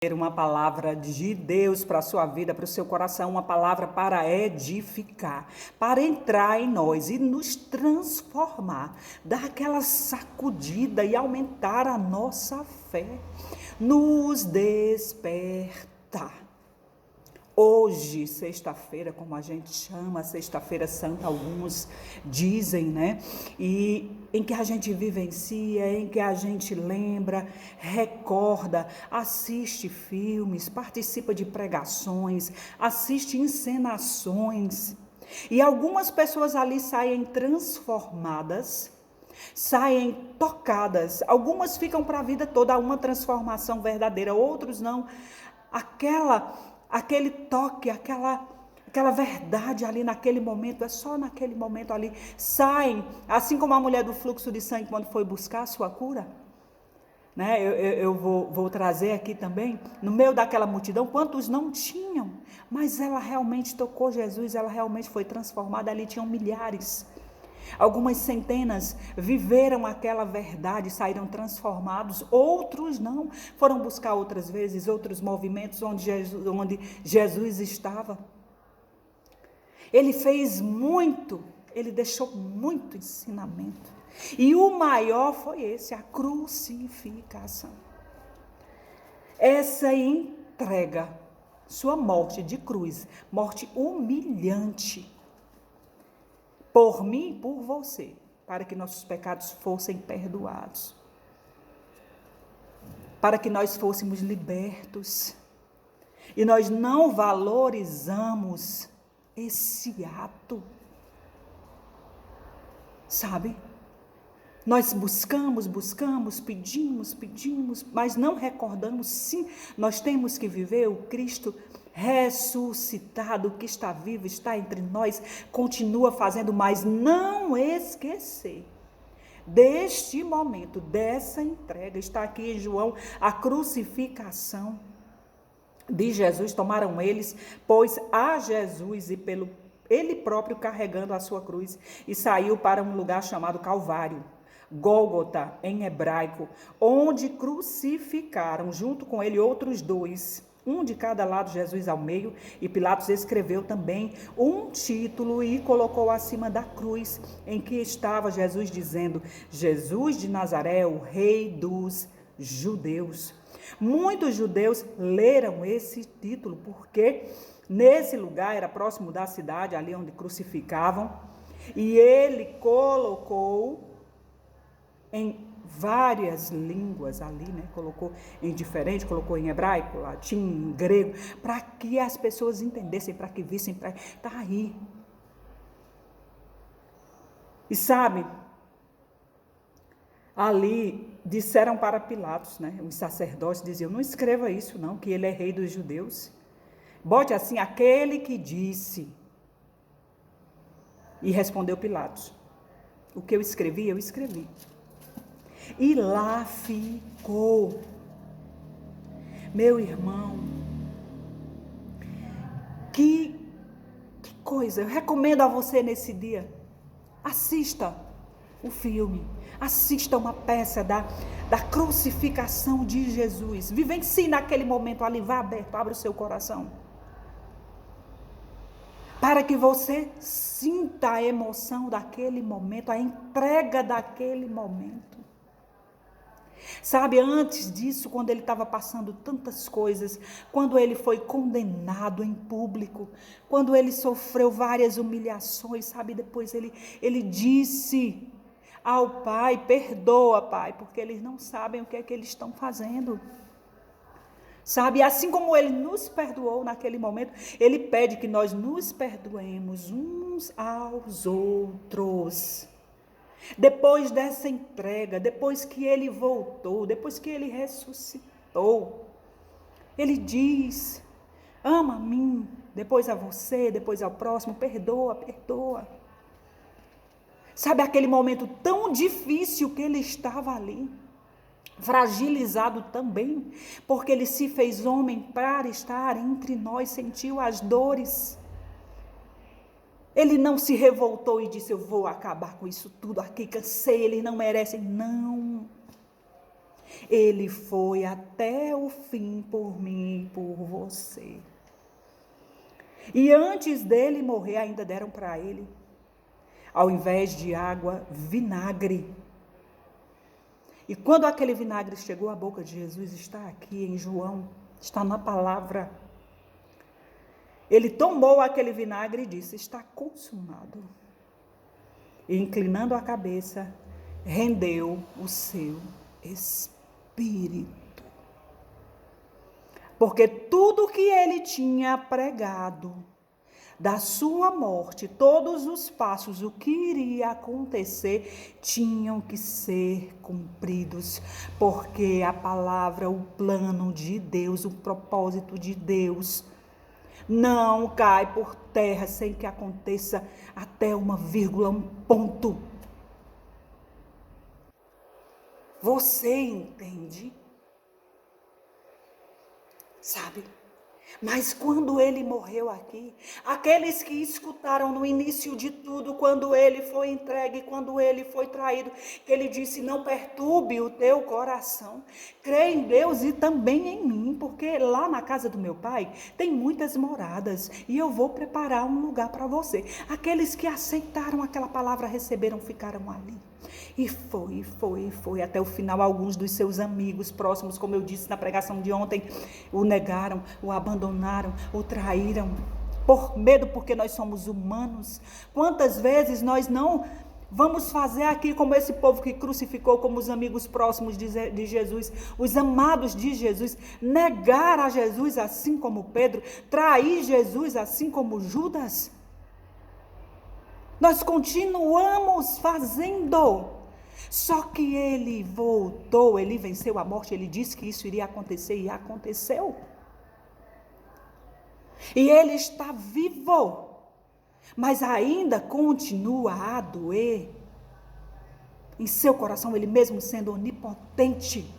Uma palavra de Deus para a sua vida, para o seu coração, uma palavra para edificar, para entrar em nós e nos transformar, dar aquela sacudida e aumentar a nossa fé, nos despertar. Hoje, sexta-feira, como a gente chama, sexta-feira santa, alguns dizem, né? E em que a gente vivencia, em que a gente lembra, recorda, assiste filmes, participa de pregações, assiste encenações. E algumas pessoas ali saem transformadas, saem tocadas. Algumas ficam para a vida toda uma transformação verdadeira, outros não. Aquele toque, aquela verdade ali naquele momento, é só naquele momento ali, saem, assim como a mulher do fluxo de sangue quando foi buscar a sua cura, né? Eu vou trazer aqui também, no meio daquela multidão, quantos não tinham, mas ela realmente tocou Jesus, ela realmente foi transformada, ali tinham milhares. Algumas centenas viveram aquela verdade, saíram transformados, outros não, foram buscar outras vezes, outros movimentos onde Jesus estava. Ele fez muito, ele deixou muito ensinamento. E o maior foi esse, a crucificação. Essa entrega, sua morte de cruz, morte humilhante, por mim e por você, para que nossos pecados fossem perdoados, para que nós fôssemos libertos. E nós não valorizamos esse ato, sabe? Nós buscamos, pedimos, mas não recordamos, sim, nós temos que viver o Cristo ressuscitado, que está vivo, está entre nós, continua fazendo, mas não esquecer deste momento, dessa entrega. Está aqui em João, a crucificação de Jesus, tomaram eles, pois a Jesus e ele próprio carregando a sua cruz, e saiu para um lugar chamado Calvário, Gólgota em hebraico, onde crucificaram junto com ele outros dois, um de cada lado, Jesus ao meio, e Pilatos escreveu também um título e colocou acima da cruz em que estava Jesus, dizendo: Jesus de Nazaré, o Rei dos Judeus. Muitos judeus leram esse título porque nesse lugar era próximo da cidade, ali onde crucificavam, e ele colocou em várias línguas ali, né? Colocou em diferente, colocou em hebraico, latim, grego, para que as pessoas entendessem, para que vissem, tá aí. E sabe, ali disseram para Pilatos, né? Os sacerdotes diziam: não escreva isso não, que ele é rei dos judeus. Bote assim, aquele que disse. E respondeu Pilatos: o que eu escrevi, eu escrevi. E lá ficou. Meu irmão, que coisa. Eu recomendo a você nesse dia, assista o filme, assista uma peça da crucificação de Jesus. Vivencie naquele momento ali, vá aberto, abra o seu coração, para que você sinta a emoção daquele momento, a entrega daquele momento. Sabe, antes disso, quando ele estava passando tantas coisas, quando ele foi condenado em público, quando ele sofreu várias humilhações, sabe, depois ele disse ao Pai: perdoa, Pai, porque eles não sabem o que é que eles estão fazendo. Sabe, assim como ele nos perdoou naquele momento, ele pede que nós nos perdoemos uns aos outros. Depois dessa entrega, depois que ele voltou, depois que ele ressuscitou, ele diz: ama a mim, depois a você, depois ao próximo, perdoa, perdoa. Sabe, aquele momento tão difícil que ele estava ali, fragilizado também, porque ele se fez homem para estar entre nós, sentiu as dores. Ele não se revoltou e disse: eu vou acabar com isso tudo aqui, cansei, eles não merecem. Não. Ele foi até o fim por mim e por você. E antes dele morrer, ainda deram para ele, ao invés de água, vinagre. E quando aquele vinagre chegou à boca de Jesus, está aqui em João, está na palavra. Ele tomou aquele vinagre e disse: está consumado. E inclinando a cabeça, rendeu o seu espírito. Porque tudo que ele tinha pregado da sua morte, todos os passos, o que iria acontecer, tinham que ser cumpridos. Porque a palavra, o plano de Deus, o propósito de Deus, não cai por terra sem que aconteça até uma vírgula, um ponto. Você entende? Sabe? Mas quando ele morreu aqui, aqueles que escutaram no início de tudo, quando ele foi entregue, quando ele foi traído, que ele disse: não perturbe o teu coração, crê em Deus e também em mim, porque lá na casa do meu pai tem muitas moradas e eu vou preparar um lugar para você. Aqueles que aceitaram aquela palavra, receberam, ficaram ali. E foi até o final. Alguns dos seus amigos próximos, como eu disse na pregação de ontem, o negaram, o abandonaram, o traíram, por medo, porque nós somos humanos. Quantas vezes nós não vamos fazer aqui como esse povo que crucificou, como os amigos próximos de Jesus, os amados de Jesus, negar a Jesus assim como Pedro, trair Jesus assim como Judas? Nós continuamos fazendo. Só que ele voltou, ele venceu a morte, ele disse que isso iria acontecer e aconteceu. E ele está vivo, mas ainda continua a doer em seu coração, ele mesmo sendo onipotente,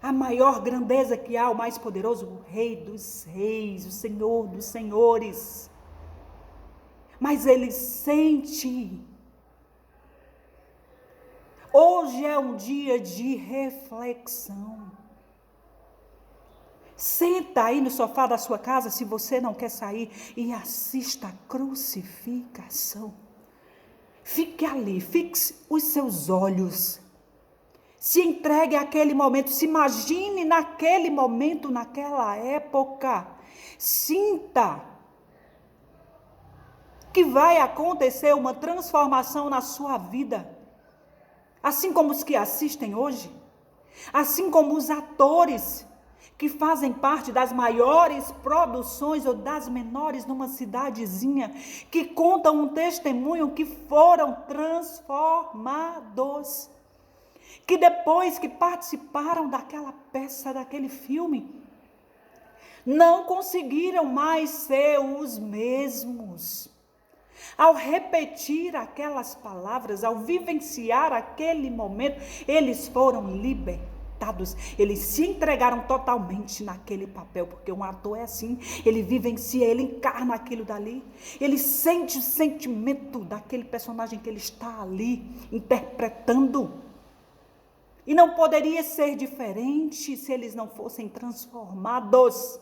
a maior grandeza que há, o mais poderoso, o Rei dos Reis, o Senhor dos Senhores. Mas ele sente. Hoje é um dia de reflexão. Senta aí no sofá da sua casa, se você não quer sair, e assista a crucificação. Fique ali, fixe os seus olhos. Se entregue àquele momento, se imagine naquele momento, naquela época. Sinta que vai acontecer uma transformação na sua vida. Assim como os que assistem hoje, assim como os atores que fazem parte das maiores produções ou das menores numa cidadezinha, que contam um testemunho que foram transformados, que depois que participaram daquela peça, daquele filme, não conseguiram mais ser os mesmos. Ao repetir aquelas palavras, ao vivenciar aquele momento, eles foram libertados, eles se entregaram totalmente naquele papel, porque um ator é assim, ele vivencia, ele encarna aquilo dali, ele sente o sentimento daquele personagem que ele está ali interpretando. E não poderia ser diferente se eles não fossem transformados.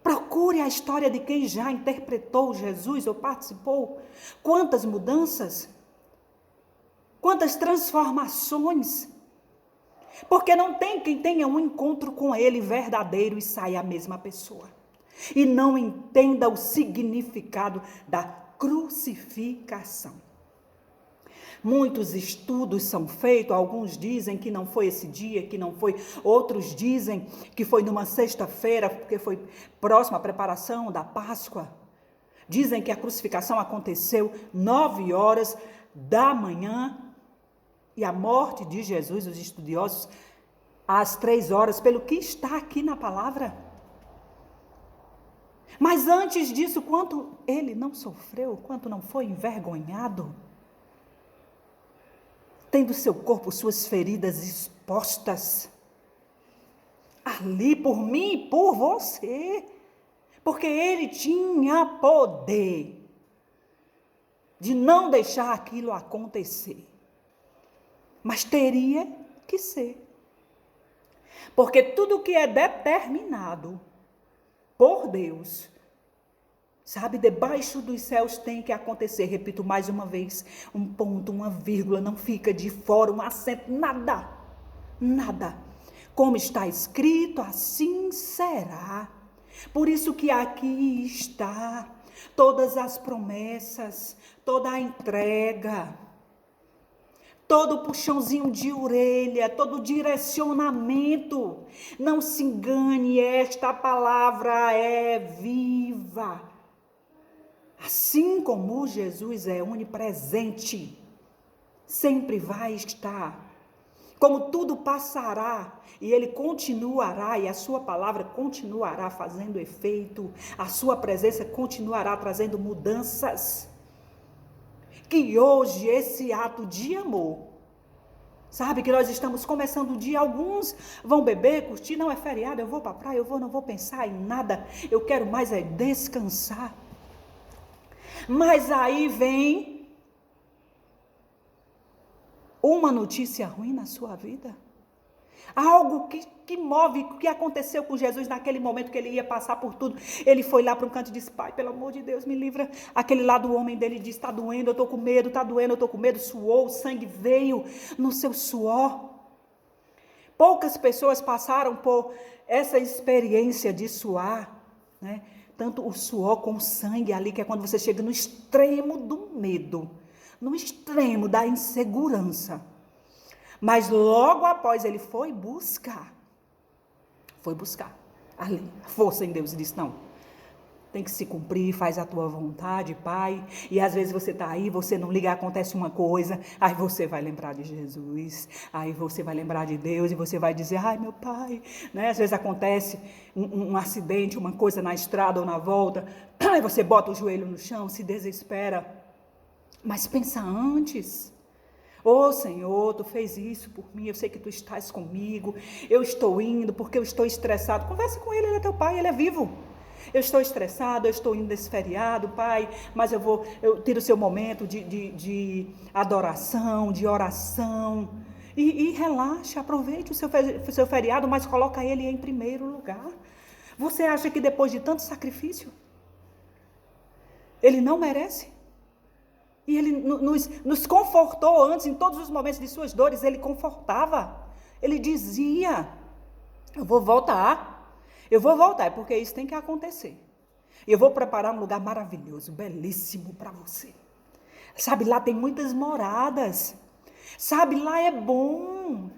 Procure a história de quem já interpretou Jesus ou participou. Quantas mudanças, quantas transformações. Porque não tem quem tenha um encontro com ele verdadeiro e saia a mesma pessoa. E não entenda o significado da crucificação. Muitos estudos são feitos, alguns dizem que não foi esse dia, que não foi, outros dizem que foi numa sexta-feira, porque foi próxima à preparação da Páscoa. Dizem que a crucificação aconteceu 9h da manhã e a morte de Jesus, os estudiosos, às 3h, pelo que está aqui na palavra. Mas antes disso, quanto ele não sofreu, quanto não foi envergonhado, tendo seu corpo, suas feridas expostas, ali por mim e por você, porque ele tinha poder de não deixar aquilo acontecer, mas teria que ser. Porque tudo que é determinado por Deus, sabe, debaixo dos céus tem que acontecer. Repito mais uma vez, um ponto, uma vírgula, não fica de fora, um acento, nada, nada. Como está escrito, assim será. Por isso que aqui está todas as promessas, toda a entrega, todo puxãozinho de orelha, todo direcionamento. Não se engane, esta palavra é viva. Assim como Jesus é onipresente, sempre vai estar. Como tudo passará e ele continuará, e a sua palavra continuará fazendo efeito, a sua presença continuará trazendo mudanças. Que hoje esse ato de amor, sabe, que nós estamos começando o dia, alguns vão beber, curtir, não é feriado, eu vou para a praia, não vou pensar em nada, eu quero mais é descansar. Mas aí vem uma notícia ruim na sua vida. Algo que move, o que aconteceu com Jesus naquele momento que ele ia passar por tudo. Ele foi lá para um canto e disse, Pai, pelo amor de Deus, me livra. Aquele lado, o homem dele disse, está doendo, eu estou com medo, está doendo, eu estou com medo. Suou, o sangue veio no seu suor. Poucas pessoas passaram por essa experiência de suar, né? Tanto o suor com o sangue ali, que é quando você chega no extremo do medo, no extremo da insegurança. Mas logo após ele foi buscar ali, a força em Deus, e disse, não, tem que se cumprir, faz a tua vontade, Pai. E às vezes você está aí, você não liga, acontece uma coisa, aí você vai lembrar de Jesus, aí você vai lembrar de Deus e você vai dizer, ai meu Pai, né? Às vezes acontece um acidente, uma coisa na estrada ou na volta, aí você bota o joelho no chão, se desespera, mas pensa antes. Ô Senhor, tu fez isso por mim, eu sei que tu estás comigo, eu estou indo porque eu estou estressado. Conversa com ele, ele é teu pai, ele é vivo. Eu estou estressado, eu estou indo nesse feriado, Pai, mas eu tiro o seu momento de adoração, de oração. E relaxa, aproveite o seu feriado, mas coloca ele em primeiro lugar. Você acha que depois de tanto sacrifício, ele não merece? E ele nos confortou antes, em todos os momentos de suas dores, ele confortava. Ele dizia, eu vou voltar, é porque isso tem que acontecer. Eu vou preparar um lugar maravilhoso, belíssimo para você. Sabe, lá tem muitas moradas. Sabe, lá é bom.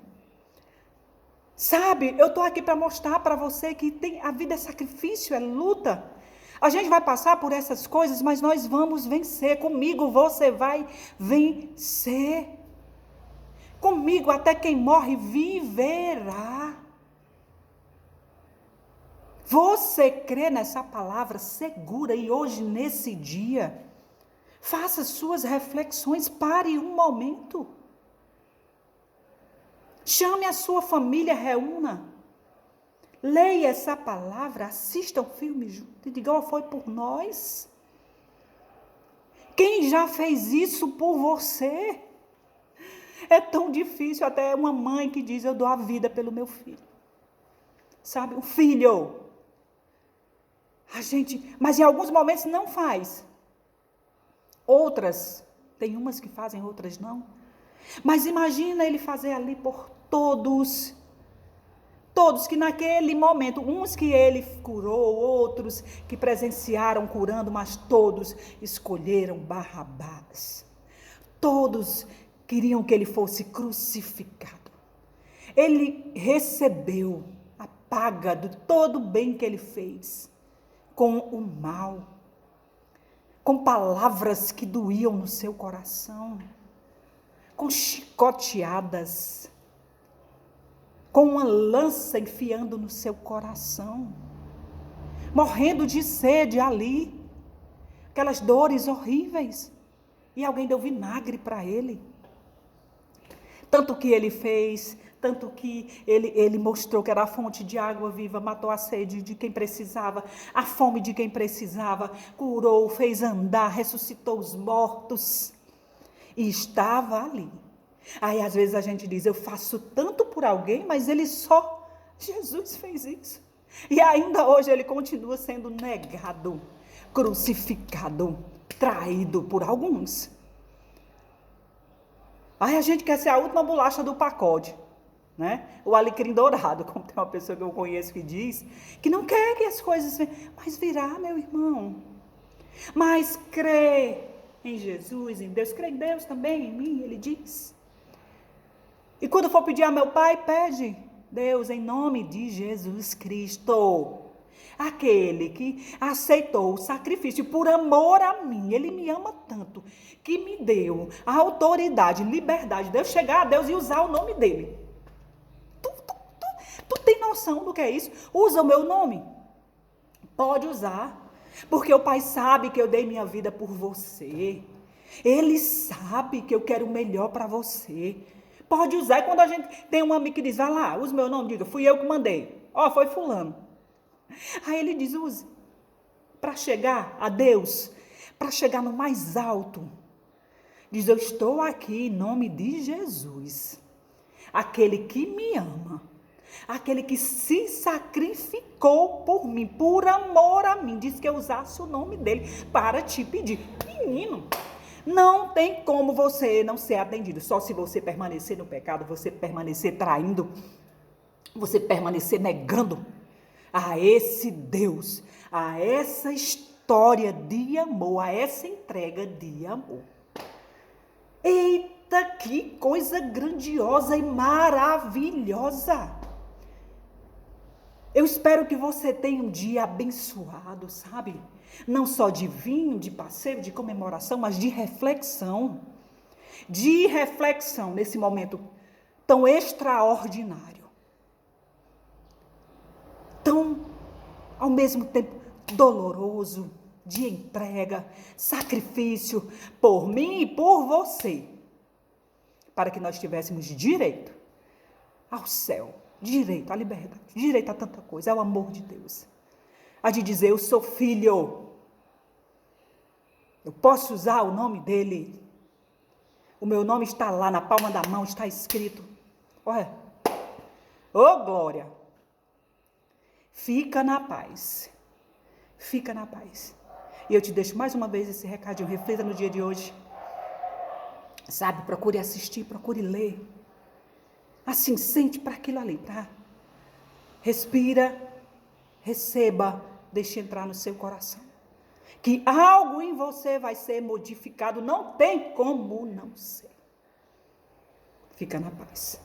Sabe, eu estou aqui para mostrar para você que a vida é sacrifício, é luta. A gente vai passar por essas coisas, mas nós vamos vencer. Comigo você vai vencer. Comigo até quem morre viverá. Você crê nessa palavra segura e hoje nesse dia, faça suas reflexões, pare um momento. Chame a sua família, reúna. Leia essa palavra, assista o filme junto e diga, foi por nós. Quem já fez isso por você? É tão difícil, até uma mãe que diz, eu dou a vida pelo meu filho. Sabe, um filho. Mas em alguns momentos não faz. Outras, tem umas que fazem, outras não. Mas imagina ele fazer ali por todos que naquele momento, uns que ele curou, outros que presenciaram curando, mas todos escolheram Barrabás. Todos queriam que ele fosse crucificado. Ele recebeu a paga de todo o bem que ele fez, com o mal, com palavras que doíam no seu coração, com chicoteadas, com uma lança enfiando no seu coração, morrendo de sede ali, aquelas dores horríveis, e alguém deu vinagre para ele. Tanto que ele fez, tanto que ele mostrou que era a fonte de água viva, matou a sede de quem precisava, a fome de quem precisava, curou, fez andar, ressuscitou os mortos, e estava ali. Aí às vezes a gente diz, eu faço tanto por alguém, mas ele só, Jesus fez isso. E ainda hoje ele continua sendo negado, crucificado, traído por alguns. Aí a gente quer ser a última bolacha do pacote, né? O alecrim dourado, como tem uma pessoa que eu conheço que diz, que não quer que as coisas venham, mas virá, meu irmão. Mas crê em Jesus, em Deus, crê em Deus também, em mim, ele diz. E quando for pedir a meu pai, pede, Deus, em nome de Jesus Cristo. Aquele que aceitou o sacrifício por amor a mim, ele me ama tanto, que me deu a autoridade, liberdade de eu chegar a Deus e usar o nome dele. Tu tem noção do que é isso? Usa o meu nome. Pode usar, porque o Pai sabe que eu dei minha vida por você. Ele sabe que eu quero o melhor para você. Pode usar. E quando a gente tem um amigo que diz, vai lá, usa meu nome, diga, fui eu que mandei. Ó, foi fulano. Aí ele diz, use. Para chegar a Deus, para chegar no mais alto. Diz, eu estou aqui em nome de Jesus. Aquele que me ama. Aquele que se sacrificou por mim, por amor a mim. Diz que eu usasse o nome dele para te pedir. Menino, não tem como você não ser atendido. Só se você permanecer no pecado, você permanecer traindo, você permanecer negando a esse Deus, a essa história de amor, a essa entrega de amor. Eita, que coisa grandiosa e maravilhosa! Eu espero que você tenha um dia abençoado, sabe? Não só de vinho, de passeio, de comemoração, mas de reflexão. De reflexão nesse momento tão extraordinário. Tão, ao mesmo tempo, doloroso, de entrega, sacrifício por mim e por você. Para que nós tivéssemos direito ao céu. Direito à liberdade, direito a tanta coisa, é o amor de Deus. A de dizer, eu sou filho, eu posso usar o nome dele, o meu nome está lá na palma da mão, está escrito. Olha, ô glória, fica na paz, fica na paz. E eu te deixo mais uma vez esse recadinho, reflita no dia de hoje, sabe, procure assistir, procure ler. Assim, sente para aquilo ali, tá? Respira, receba, deixe entrar no seu coração. Que algo em você vai ser modificado, não tem como não ser. Fica na paz.